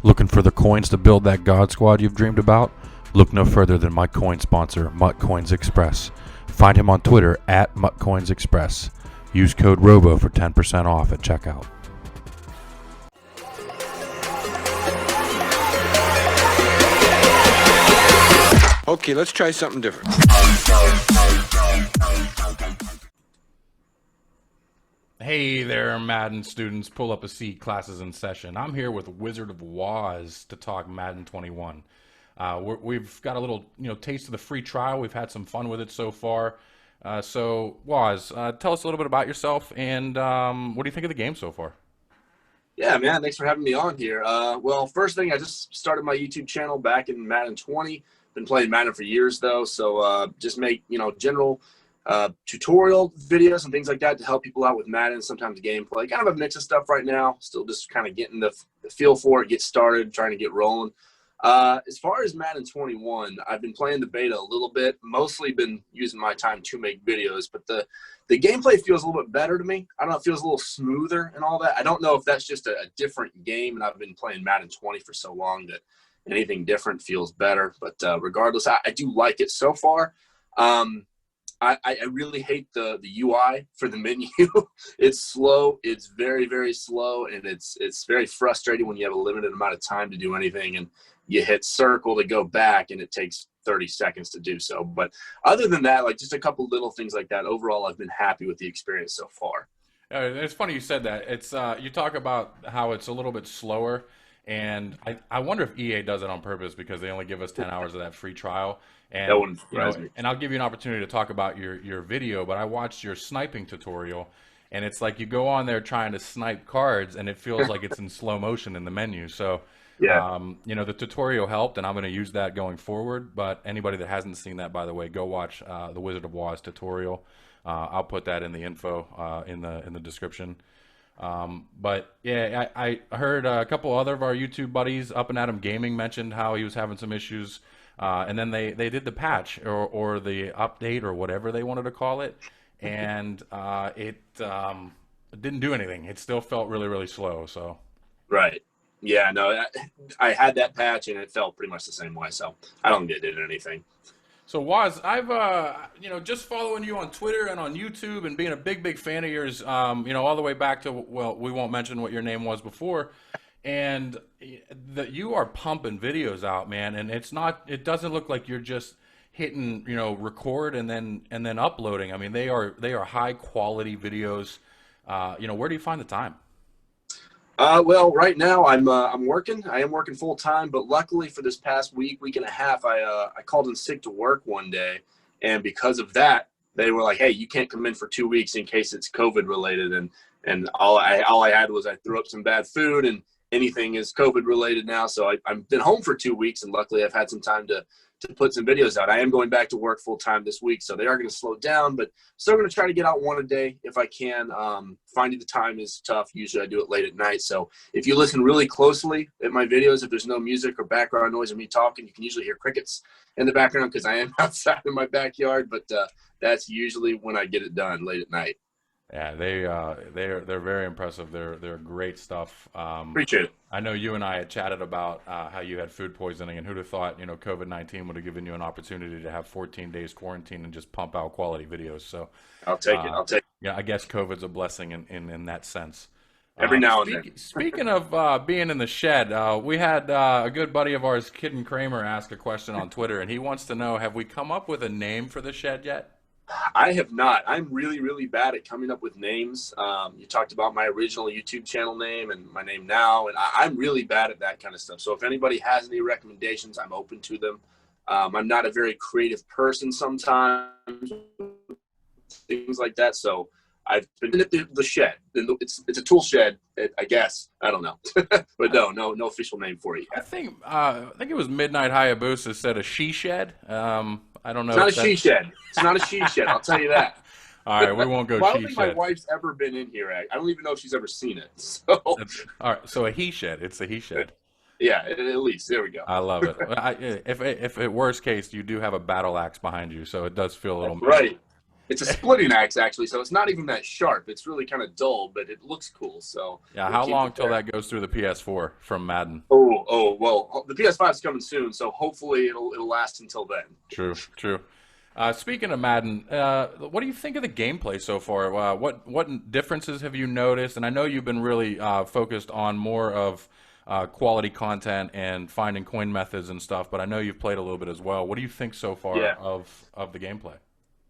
Looking for the coins to build that God Squad you've dreamed about? Look no further than my coin sponsor, Mutt Coins Express. Find him on Twitter at Mutt Coins Express. Use code ROBO for 10% off at checkout. Okay, let's try something different. Hey there, Madden students. Pull up a seat. Classes in session. I'm here with Wizard of Woz to talk Madden 21. We've got a little, taste of the free trial. We've had some fun with it so far. So, Woz, tell us a little bit about yourself and what do you think of the game so far? Yeah, man, thanks for having me on here. Well, first thing, I just started my YouTube channel back in Madden 20. Been playing Madden for years, though, so just make, general tutorial videos and things like that to help people out with Madden, sometimes gameplay. Kind of a mix of stuff right now. Still just kind of getting the feel for it, get started, trying to get rolling. As far as Madden 21, I've been playing the beta a little bit, mostly been using my time to make videos, but the gameplay feels a little bit better to me. I don't know, it feels a little smoother and all that. I don't know if that's just a different game, and I've been playing Madden 20 for so long that anything different feels better. But regardless, I do like it so far. I really hate the UI for the menu. It's slow. It's very, very slow, and it's very frustrating when you have a limited amount of time to do anything, and you hit circle to go back, and it takes 30 seconds to do so. But other than that, like just a couple little things like that, overall, I've been happy with the experience so far. It's funny you said that. It's you talk about how it's a little bit slower, and I wonder if EA does it on purpose because they only give us 10 hours of that free trial. And, That wouldn't surprise me. And I'll give you an opportunity to talk about your video, but I watched your sniping tutorial, and it's like you go on there trying to snipe cards, and it feels like it's in slow motion in the menu. So, Yeah. the tutorial helped, and I'm going to use that going forward. But anybody that hasn't seen that, by the way, go watch the Wizard of Woz tutorial. I'll put that in the info in the description. But yeah, I heard a couple other of our YouTube buddies, Up and Adam Gaming, mentioned how he was having some issues. And then they did the patch or the update or whatever they wanted to call it, and it didn't do anything. It still felt really, really slow. So Right. Yeah, no, I had that patch, and it felt pretty much the same way, so I don't think it did anything. So Woz, I've just following you on Twitter and on YouTube and being a big fan of yours, all the way back to, well, we won't mention what your name was before, and that you are pumping videos out, man, and it doesn't look like you're just hitting, record and then uploading. I mean, they are high quality videos. Where do you find the time? Well, right now I'm working. I am working full time, but luckily for this past week and a half, I called in sick to work one day, and because of that, they were like, "Hey, you can't come in for 2 weeks in case it's COVID related." And all I had was I threw up some bad food, and anything is COVID related now. So I've been home for 2 weeks, and luckily I've had some time to put some videos out. I am going back to work full time this week, so they are going to slow down, but still going to try to get out one a day if I can. Finding the time is tough. Usually I do it late at night. So if you listen really closely at my videos, if there's no music or background noise of me talking, you can usually hear crickets in the background because I am outside in my backyard, but that's usually when I get it done, late at night. Yeah, they're very impressive. They're great stuff. Appreciate it. I know you and I had chatted about how you had food poisoning, and who'd have thought, COVID-19 would have given you an opportunity to have 14 days quarantine and just pump out quality videos. So I'll take it. I'll take it. Yeah, I guess COVID's a blessing in that sense. Every now and then. Speaking of being in the shed, we had a good buddy of ours, Kid Kramer, ask a question on Twitter, and he wants to know, have we come up with a name for the shed yet? I have not. I'm really, really bad at coming up with names. You talked about my original YouTube channel name and my name now, and I'm really bad at that kind of stuff. So if anybody has any recommendations, I'm open to them. I'm not a very creative person sometimes, things like that. So I've been at the shed. It's a tool shed, I guess. I don't know, but no official name for it yet. I think it was Midnight Hayabusa said a she shed. I don't know. It's not a she shed. It's not a she shed. I'll tell you that. All right, we won't go well, I she don't think shed. my wife's ever been in here. I don't even know if she's ever seen it. So. All right, so a he shed. It's a he shed. Yeah, at least. There we go. I love it. If at worst case, you do have a battle axe behind you, so it does feel a little. Right. It's a splitting axe, actually, so it's not even that sharp. It's really kind of dull, but it looks cool. So Yeah, we'll how keep long it till there. that goes through the PS4 from Madden? Well, the PS5 is coming soon, so hopefully it'll last until then. True, true. Speaking of Madden, what do you think of the gameplay so far? What differences have you noticed? And I know you've been really focused on more of quality content and finding coin methods and stuff, but I know you've played a little bit as well. What do you think so far Yeah. of the gameplay?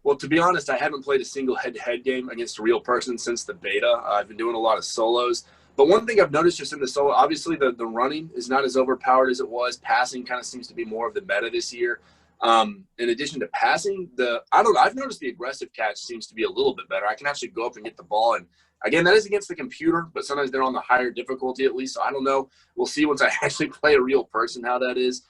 Well, to be honest, I haven't played a single head-to-head game against a real person since the beta. I've been doing a lot of solos. But one thing I've noticed just in the solo, obviously the running is not as overpowered as it was. Passing kind of seems to be more of the meta this year. In addition to passing, I've noticed the aggressive catch seems to be a little bit better. I can actually go up and get the ball. And again, that is against the computer, but sometimes they're on the higher difficulty at least. So I don't know. We'll see once I actually play a real person how that is.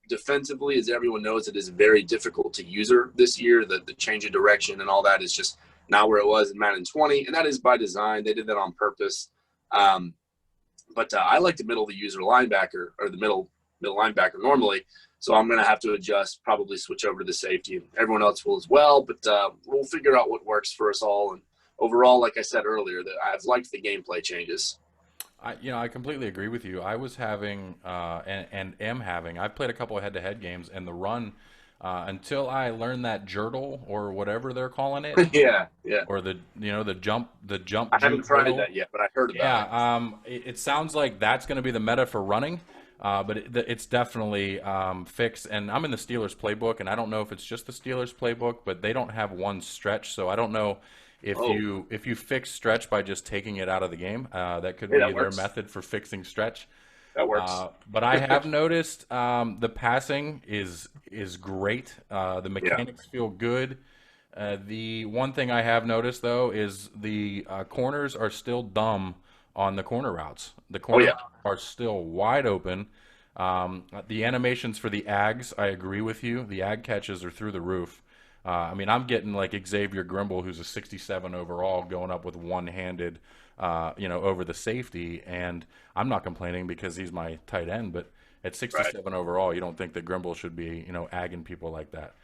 Defensively, as everyone knows, it is very difficult to user this year. The change of direction and all that is just not where it was in Madden 20, and that is by design. They did that on purpose. But I like the middle of the user linebacker or the middle linebacker normally, so I'm going to have to adjust, probably switch over to the safety, and everyone else will as well. But we'll figure out what works for us all. And overall, like I said earlier, that I've liked the gameplay changes. I completely agree with you. I was having and am having. I've played a couple of head-to-head games, and the run until I learned that jurtle or whatever they're calling it, Yeah, yeah. or the jump I haven't juke tried hurdle. that yet, but I heard about it. Yeah, it sounds like that's going to be the meta for running, but it's definitely fixed. And I'm in the Steelers playbook, and I don't know if it's just the Steelers playbook, but they don't have one stretch, so I don't know Oh, if you fix stretch by just taking it out of the game. That could hey, be that their works. method for fixing stretch. That works. But I have noticed the passing is great. The Yeah. mechanics feel good. The one thing I have noticed though is the corners are still dumb on the corner routes. The Oh, corner yeah. routes are still wide open. The animations for the ags, I agree with you. The ag catches are through the roof. I mean, I'm getting like Xavier Grimble, who's a 67 overall, going up with one-handed, over the safety, and I'm not complaining because he's my tight end. But at Right. 67 overall, you don't think that Grimble should be, agging people like that.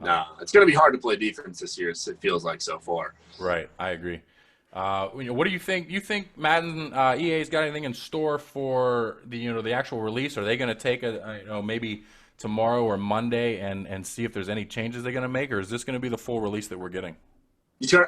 No, it's going to be hard to play defense this year. It feels like so far. Right, I agree. What do you think? You think Madden EA's got anything in store for the actual release? Are they going to take maybe tomorrow or Monday and see if there's any changes they're going to make, or is this going to be the full release that we're getting?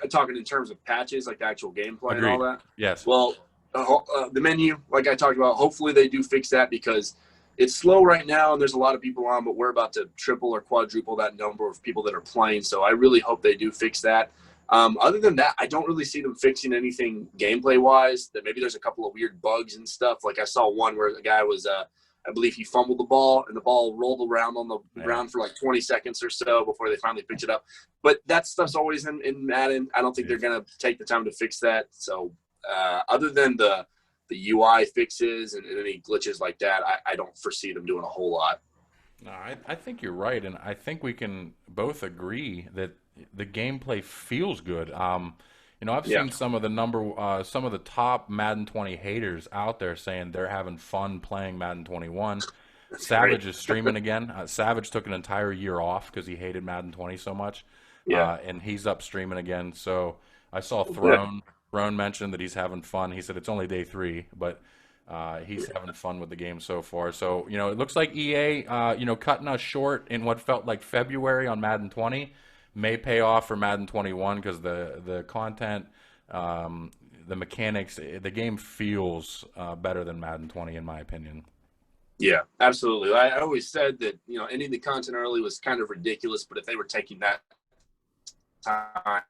Talking in terms of patches, like the actual gameplay and all Agreed. that. Yes. Well, the menu, like I talked about, hopefully they do fix that because it's slow right now and there's a lot of people on, but we're about to triple or quadruple that number of people that are playing. So I really hope they do fix that. Other than that, I don't really see them fixing anything gameplay wise. That maybe there's a couple of weird bugs and stuff. Like I saw one where the guy was, I believe he fumbled the ball and the ball rolled around on the Yeah. ground for like 20 seconds or so before they finally picked it up. But that stuff's always in Madden. I don't think they're going to take the time to fix that. So other than the UI fixes and any glitches like that, I don't foresee them doing a whole lot. No, I think you're right, and I think we can both agree that the gameplay feels good. I've Yeah. seen some of the top Madden 20 haters out there saying they're having fun playing Madden 21. That's Savage great. is streaming again. Savage took an entire year off because he hated Madden 20 so much, Yeah. and he's up streaming again. So I saw Good. Throne mention that he's having fun. He said it's only day 3, but he's having fun with the game so far. So it looks like EA, cutting us short in what felt like February on Madden 20 may pay off for Madden 21 because the content, the mechanics, the game feels better than Madden 20 in my opinion. Yeah, absolutely. I always said that, any of the content early was kind of ridiculous, but if they were taking that time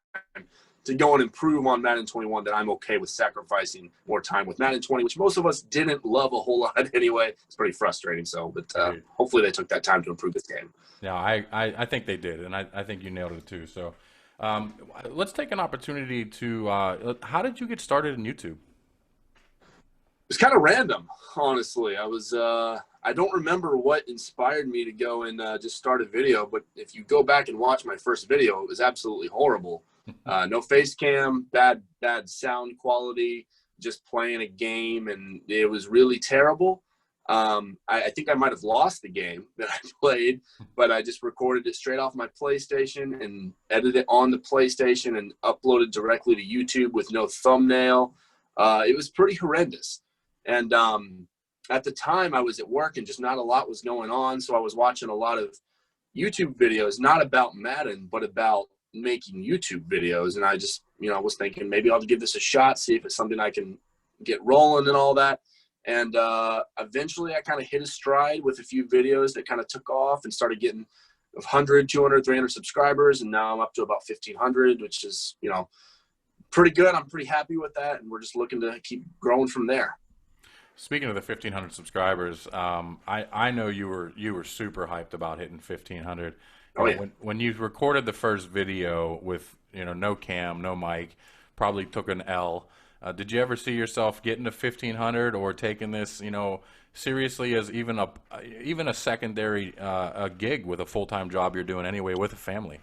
to go and improve on Madden 21, then I'm okay with sacrificing more time with Madden 20, which most of us didn't love a whole lot anyway. It's pretty frustrating. So, but Agreed. hopefully they took that time to improve this game. Yeah, I think they did, and I think you nailed it too. So let's take an opportunity to how did you get started in YouTube? It's kind of random, honestly. I don't remember what inspired me to go and just start a video, but if you go back and watch my first video, it was absolutely horrible. No face cam, bad sound quality, just playing a game, and it was really terrible. I think I might have lost the game that I played, but I just recorded it straight off my PlayStation and edited it on the PlayStation and uploaded directly to YouTube with no thumbnail. It was pretty horrendous. And at the time I was at work and just not a lot was going on. So I was watching a lot of YouTube videos, not about Madden, but about making YouTube videos. And I just, was thinking maybe I'll give this a shot, see if it's something I can get rolling and all that. And eventually I kind of hit a stride with a few videos that kind of took off and started getting 100, 200, 300 subscribers. And now I'm up to about 1,500, which is, pretty good. I'm pretty happy with that. And we're just looking to keep growing from there. Speaking of the 1,500 subscribers, I know you were super hyped about hitting 1,500. Oh, yeah. When you recorded the first video with no cam, no mic, probably took an L. Did you ever see yourself getting to 1,500 or taking this seriously as even a secondary gig with a full-time job you're doing anyway with a family?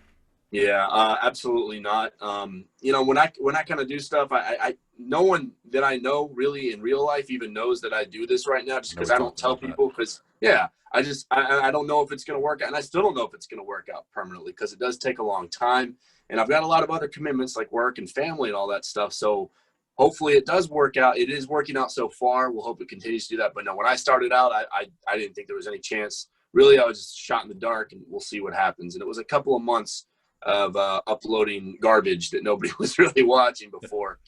Yeah, absolutely not. When I kind of do stuff, I no one that I know really in real life even knows that I do this right now, just because I don't tell people. Because I don't know if it's going to work out, and I still don't know if it's going to work out permanently because it does take a long time, and I've got a lot of other commitments like work and family and all that stuff. So hopefully it does work out. It is working out so far. We'll hope it continues to do that. But no, when I started out, I didn't think there was any chance. Really, I was just shot in the dark, and we'll see what happens. And it was a couple of months of uploading garbage that nobody was really watching before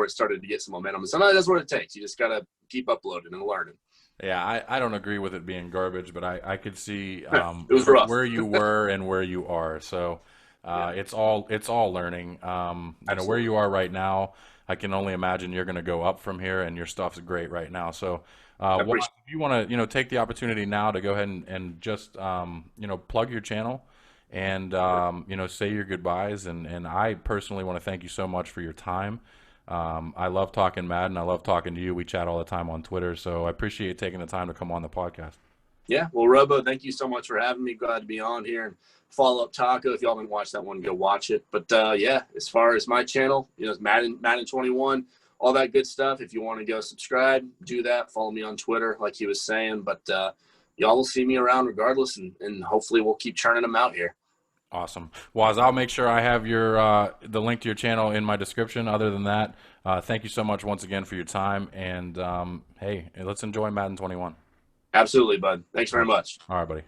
it started to get some momentum. And sometimes that's what it takes. You just got to keep uploading and learning. Yeah, I don't agree with it being garbage, but I could see It was rough. where you were and where you are. So it's all learning. Where you are right now, I can only imagine you're going to go up from here, and your stuff's great right now. So if you want to take the opportunity now to go ahead and just plug your channel and say your goodbyes, and I personally want to thank you so much for your time. I love talking Madden. I love talking to you. We chat all the time on Twitter, so I appreciate taking the time to come on the podcast. Yeah, well, Robo, thank you so much for having me. Glad to be on here. And follow up Taco. If y'all haven't watched that one, go watch it. But as far as my channel, it's Madden 21, all that good stuff. If you want to go subscribe, do that. Follow me on Twitter, like he was saying. But y'all will see me around regardless, and hopefully we'll keep churning them out here. Awesome. Woz, I'll make sure I have the link to your channel in my description. Other than that, thank you so much once again for your time. And, hey, let's enjoy Madden 21. Absolutely, bud. Thanks very much. All right, buddy.